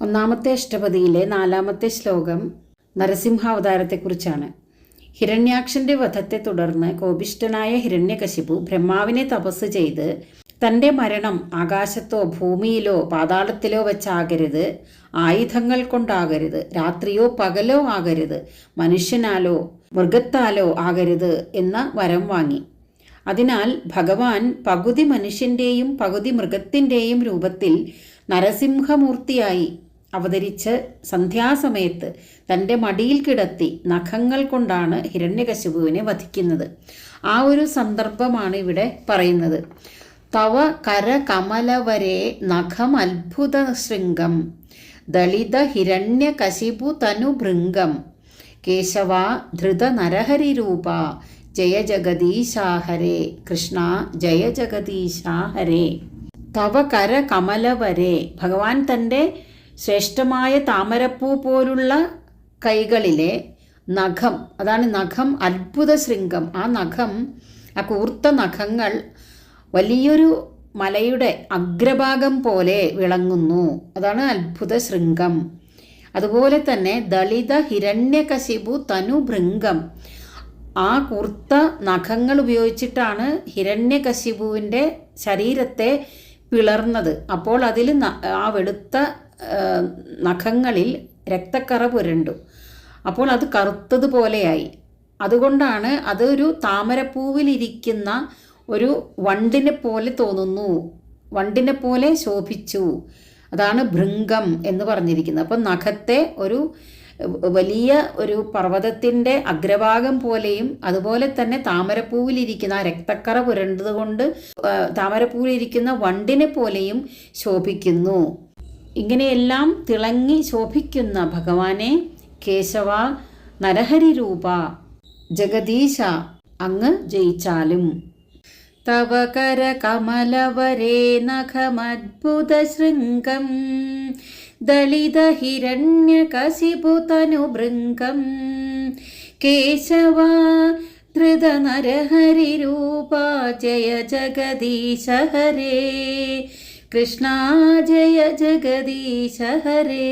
ഒന്നാമത്തെ അഷ്ടപതിയിലെ 4-ാമത്തെ ശ്ലോകം നരസിംഹാവതാരത്തെക്കുറിച്ചാണ്. ഹിരണ്യാക്ഷന്റെ വധത്തെ തുടർന്ന് കോപിഷ്ഠനായ ഹിരണ്യകശിപു ബ്രഹ്മാവിനെ തപസ് ചെയ്ത് തൻ്റെ മരണം ആകാശത്തോ ഭൂമിയിലോ പാതാളത്തിലോ വെച്ചാകരുത്, ആയുധങ്ങൾ കൊണ്ടാകരുത്, രാത്രിയോ പകലോ ആകരുത്, മനുഷ്യനാലോ മൃഗത്താലോ ആകരുത് എന്ന വരം വാങ്ങി. അതിനാൽ ഭഗവാൻ പകുതി മനുഷ്യൻ്റെയും പകുതി മൃഗത്തിൻ്റെയും രൂപത്തിൽ നരസിംഹമൂർത്തിയായി അവതരിച്ച് സന്ധ്യാസമയത്ത് തൻ്റെ മടിയിൽ കിടത്തി നഖങ്ങൾ കൊണ്ടാണ് ഹിരണ്യകശിപുവിനെ വധിക്കുന്നത്. ആ ഒരു സന്ദർഭമാണ് ഇവിടെ പറയുന്നത്. തവ കര കമലവരെ നഖം അത്ഭുത ശൃംഗം ദളിത ഹിരണ്യകശിപു തനുഭൃംഗം കേശവ ധൃത നരഹരി രൂപ ജയ ജഗദീശാ ഹരേ. കൃഷ്ണ ജയ ജഗദീശാ ഹരേ. തവ കര കമലവരെ, ഭഗവാൻ തൻ്റെ ശ്രേഷ്ഠമായ താമരപ്പൂ പോലുള്ള കൈകളിലെ നഖം, അതാണ് നഖം അത്ഭുത ശൃംഗം. ആ നഖം, ആ കൂർത്ത നഖങ്ങൾ വലിയൊരു മലയുടെ അഗ്രഭാഗം പോലെ വിളങ്ങുന്നു. അതാണ് അത്ഭുത ശൃംഗം. അതുപോലെ തന്നെ ദളിത ഹിരണ്യകശിപു തനുഭൃംഗം, ആ കൂർത്ത നഖങ്ങൾ ഉപയോഗിച്ചിട്ടാണ് ഹിരണ്യകശിപുവിൻ്റെ ശരീരത്തെ പിളർന്നത്. അപ്പോൾ അതിൽ ആ വെളുത്ത നഖങ്ങളിൽ രക്തക്കറ പുരണ്ടു. അപ്പോൾ അത് കറുത്തതുപോലെയായി. അതുകൊണ്ടാണ് അതൊരു താമരപ്പൂവിലിരിക്കുന്ന ഒരു വണ്ടിനെ പോലെ തോന്നുന്നു, വണ്ടിനെ പോലെ ശോഭിച്ചു. അതാണ് ഭൃംഗം എന്ന് പറഞ്ഞിരിക്കുന്നത്. അപ്പം നഖത്തെ ഒരു വലിയ ഒരു പർവ്വതത്തിൻ്റെ അഗ്രഭാഗം പോലെയും അതുപോലെ തന്നെ താമരപ്പൂവിലിരിക്കുന്ന രക്തക്കറ പുരണ്ടതുകൊണ്ട് താമരപ്പൂവിലിരിക്കുന്ന വണ്ടിനെ പോലെയും ശോഭിക്കുന്നു. ഇങ്ങനെയെല്ലാം തിളങ്ങി ശോഭിക്കുന്ന ഭഗവാനെ കേശവ നരഹരി രൂപ ജഗദീശ അങ്ങ് ജയിച്ചാലും. തവ കര കമലവരേ നഖമദ്ഭുത ശൃംഗം ദളിത ഹിരണ്യകശിപു തനുഭൃംഗം കേശവ ധൃത നരഹരി രൂപ ജയ ജഗദീശ ഹരേ. കൃഷ്ണ ജയ ജഗദീശ ഹരേ.